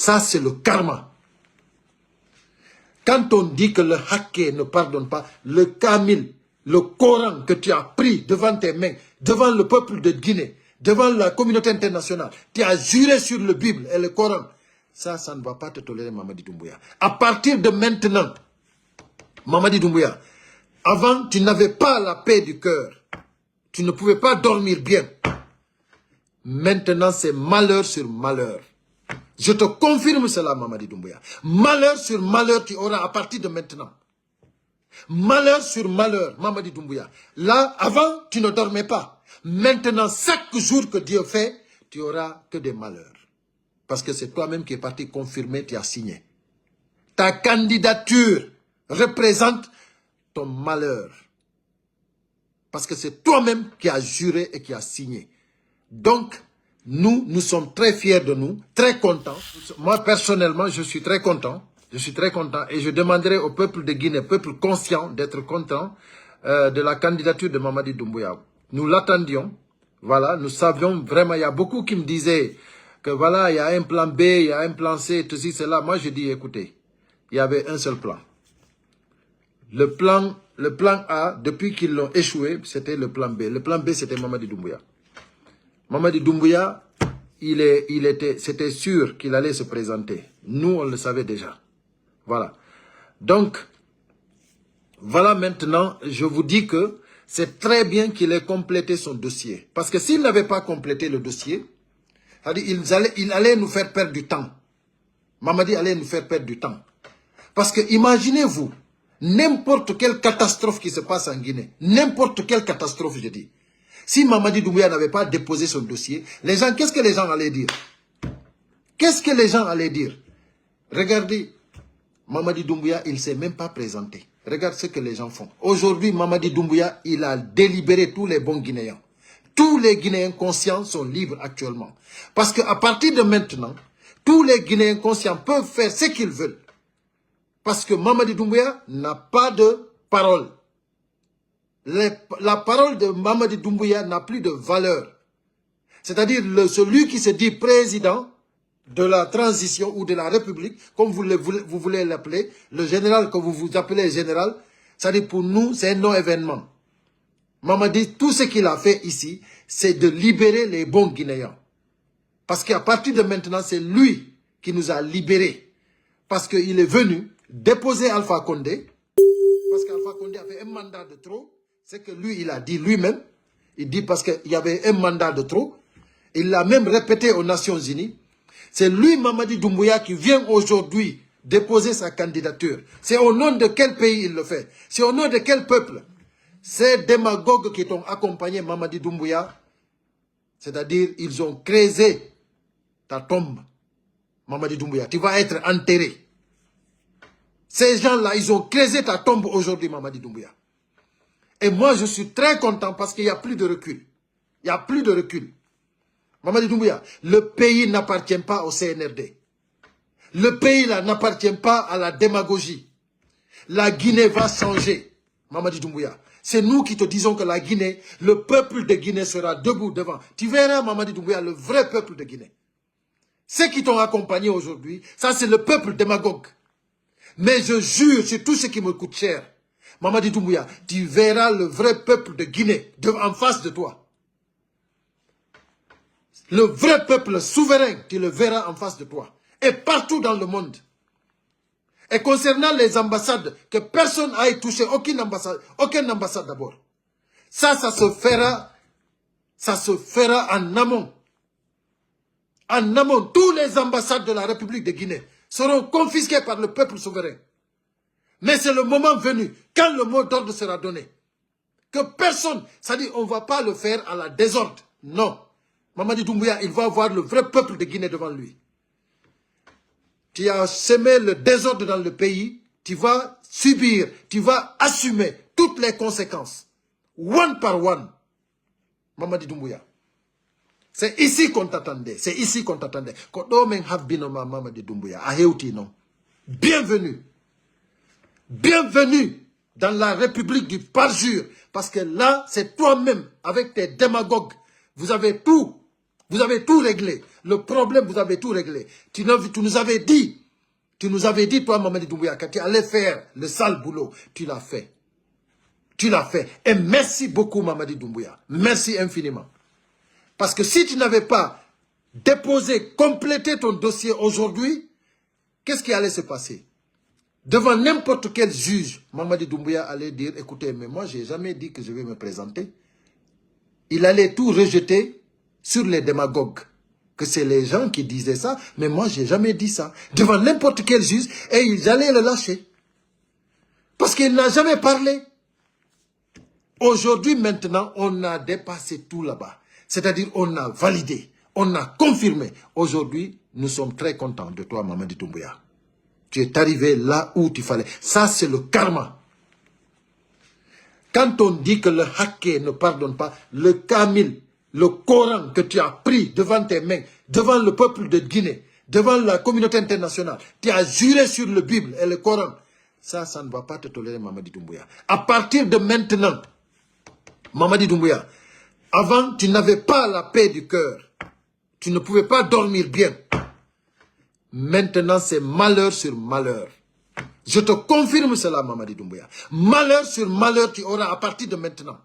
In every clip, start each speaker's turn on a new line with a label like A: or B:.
A: Ça, c'est le karma. Quand on dit que le hacké ne pardonne pas, le Kamil, le Coran que tu as pris devant tes mains, devant le peuple de Guinée, devant la communauté internationale, tu as juré sur le Bible et le Coran, ça ne va pas te tolérer, Mamadi Doumbouya. À partir de maintenant, Mamadi Doumbouya, avant, tu n'avais pas la paix du cœur. Tu ne pouvais pas dormir bien. Maintenant, c'est malheur sur malheur. Je te confirme cela, Mamadi Doumbouya. Malheur sur malheur, tu auras à partir de maintenant. Malheur sur malheur, Mamadi Doumbouya. Là, avant, tu ne dormais pas. Maintenant, chaque jour que Dieu fait, tu auras que des malheurs. Parce que c'est toi-même qui es parti confirmer, tu as signé. Ta candidature représente ton malheur. Parce que c'est toi-même qui as juré et qui as signé. Donc, nous sommes très fiers de nous, très contents. Moi, personnellement, je suis très content. Je suis très content et je demanderai au peuple de Guinée, peuple conscient, d'être content de la candidature de Mamadi Doumbouya. Nous l'attendions. Voilà, nous savions vraiment, il y a beaucoup qui me disaient que voilà, il y a un plan B, il y a un plan C, tout ceci, cela. Moi, je dis, écoutez, il y avait un seul plan. Le plan A, depuis qu'ils l'ont échoué, c'était le plan B. Le plan B, c'était Mamadi Doumbouya. Mamadi Doumbouya, c'était sûr qu'il allait se présenter. Nous, on le savait déjà. Voilà. Donc, voilà maintenant, je vous dis que c'est très bien qu'il ait complété son dossier. Parce que s'il n'avait pas complété le dossier, il allait nous faire perdre du temps. Mamadi allait nous faire perdre du temps. Parce que imaginez-vous, n'importe quelle catastrophe qui se passe en Guinée, n'importe quelle catastrophe, je dis. Si Mamadi Doumbouya n'avait pas déposé son dossier, qu'est-ce que les gens allaient dire? Qu'est-ce que les gens allaient dire? Regardez, Mamadi Doumbouya, il ne s'est même pas présenté. Regarde ce que les gens font. Aujourd'hui, Mamadi Doumbouya, il a délibéré tous les bons Guinéens. Tous les Guinéens conscients sont libres actuellement. Parce qu'à partir de maintenant, tous les Guinéens conscients peuvent faire ce qu'ils veulent. Parce que Mamadi Doumbouya n'a pas de parole. La parole de Mamadi Doumbouya n'a plus de valeur. C'est-à-dire celui qui se dit président de la transition ou de la République, comme vous voulez l'appeler, le général que vous appelez général, c'est-à-dire pour nous, c'est un non-événement. Mamadi, tout ce qu'il a fait ici, c'est de libérer les bons Guinéens. Parce qu'à partir de maintenant, c'est lui qui nous a libérés. Parce qu'il est venu déposer Alpha Condé, parce qu'Alpha Condé a fait un mandat de trop. C'est que lui, il a dit lui-même, il dit parce qu'il y avait un mandat de trop. Il l'a même répété aux Nations Unies. C'est lui, Mamadi Doumbouya, qui vient aujourd'hui déposer sa candidature. C'est au nom de quel pays il le fait? C'est au nom de quel peuple? Ces démagogues qui t'ont accompagné, Mamadi Doumbouya, c'est-à-dire, ils ont créé ta tombe, Mamadi Doumbouya. Tu vas être enterré. Ces gens-là, ils ont créé ta tombe aujourd'hui, Mamadi Doumbouya. Et moi, je suis très content parce qu'il n'y a plus de recul. Il n'y a plus de recul. Mamadi Doumbouya, le pays n'appartient pas au CNRD. Le pays là n'appartient pas à la démagogie. La Guinée va changer, Mamadi Doumbouya. C'est nous qui te disons que la Guinée, le peuple de Guinée sera debout devant. Tu verras, Mamadi Doumbouya, le vrai peuple de Guinée. Ceux qui t'ont accompagné aujourd'hui, ça c'est le peuple démagogue. Mais je jure sur tout ce qui me coûte cher, Mamadi Doumbouya, tu verras le vrai peuple de Guinée en face de toi. Le vrai peuple souverain, tu le verras en face de toi. Et partout dans le monde. Et concernant les ambassades, que personne n'aille toucher aucune ambassade d'abord. Ça se fera en amont. En amont, tous les ambassades de la République de Guinée seront confisquées par le peuple souverain. Mais c'est le moment venu, quand le mot d'ordre sera donné, que personne, c'est-à-dire on ne va pas le faire à la désordre. Non. Mamadi Doumbouya, il va avoir le vrai peuple de Guinée devant lui. Tu as semé le désordre dans le pays, tu vas subir, tu vas assumer toutes les conséquences. One par one. Mamadi Doumbouya. C'est ici qu'on t'attendait. C'est ici qu'on t'attendait. Mamadi Doumbouya. Bienvenue. Bienvenue dans la République du parjure. Parce que là, c'est toi-même, avec tes démagogues. Vous avez tout réglé. le problème, vous avez tout réglé. Tu nous avais dit, toi, Mamadi Doumbouya, que tu allais faire le sale boulot. Tu l'as fait. Tu l'as fait. Et merci beaucoup, Mamadi Doumbouya. Merci infiniment. Parce que si tu n'avais pas déposé, complété ton dossier aujourd'hui, qu'est-ce qui allait se passer? Devant n'importe quel juge, Mamadi Doumbouya allait dire, écoutez, mais moi, je n'ai jamais dit que je vais me présenter. Il allait tout rejeter sur les démagogues. Que c'est les gens qui disaient ça, mais moi, je n'ai jamais dit ça. Devant n'importe quel juge, et ils allaient le lâcher. Parce qu'il n'a jamais parlé. Aujourd'hui, maintenant, on a dépassé tout là-bas. C'est-à-dire, on a validé, on a confirmé. Aujourd'hui, nous sommes très contents de toi, Mamadi Doumbouya. Tu es arrivé là où tu fallait. Ça, c'est le karma. Quand on dit que le hacké ne pardonne pas, le Kamil, le Coran que tu as pris devant tes mains, devant le peuple de Guinée, devant la communauté internationale, tu as juré sur le Bible et le Coran. Ça ne va pas te tolérer, Mamadi Doumbouya. À partir de maintenant, Mamadi Doumbouya, avant, tu n'avais pas la paix du cœur. Tu ne pouvais pas dormir bien. Maintenant, c'est malheur sur malheur. Je te confirme cela, Mamadi Doumbouya. Malheur sur malheur, tu auras à partir de maintenant.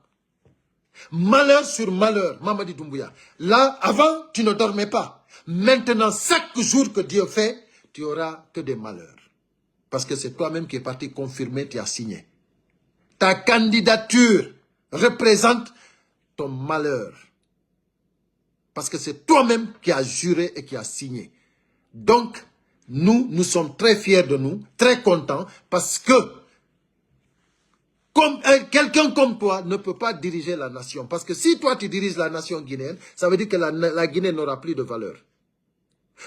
A: Malheur sur malheur, Mamadi Doumbouya. Là, avant, tu ne dormais pas. Maintenant, chaque jour que Dieu fait, tu auras que des malheurs. Parce que c'est toi-même qui es parti confirmer, tu as signé. Ta candidature représente ton malheur. Parce que c'est toi-même qui as juré et qui as signé. Donc, nous sommes très fiers de nous, très contents, parce que quelqu'un comme toi ne peut pas diriger la nation. Parce que si toi tu diriges la nation guinéenne, ça veut dire que la Guinée n'aura plus de valeur.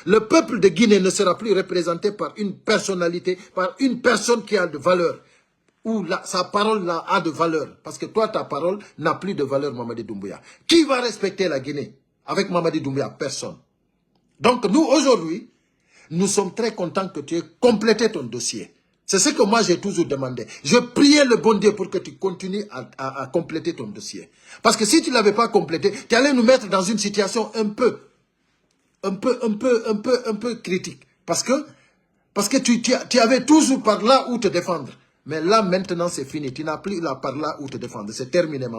A: Le peuple de Guinée ne sera plus représenté par une personnalité, par une personne qui a de valeur. Où sa parole a de valeur. Parce que toi, ta parole n'a plus de valeur, Mamadi Doumbouya. Qui va respecter la Guinée avec Mamadi Doumbouya? Personne. Donc nous, aujourd'hui, nous sommes très contents que tu aies complété ton dossier. C'est ce que moi j'ai toujours demandé. Je priais le bon Dieu pour que tu continues à compléter ton dossier. Parce que si tu ne l'avais pas complété, tu allais nous mettre dans une situation un peu critique. Parce que tu avais toujours par là où te défendre. Mais là, maintenant, c'est fini. Tu n'as plus là par là où te défendre. C'est terminé, maman.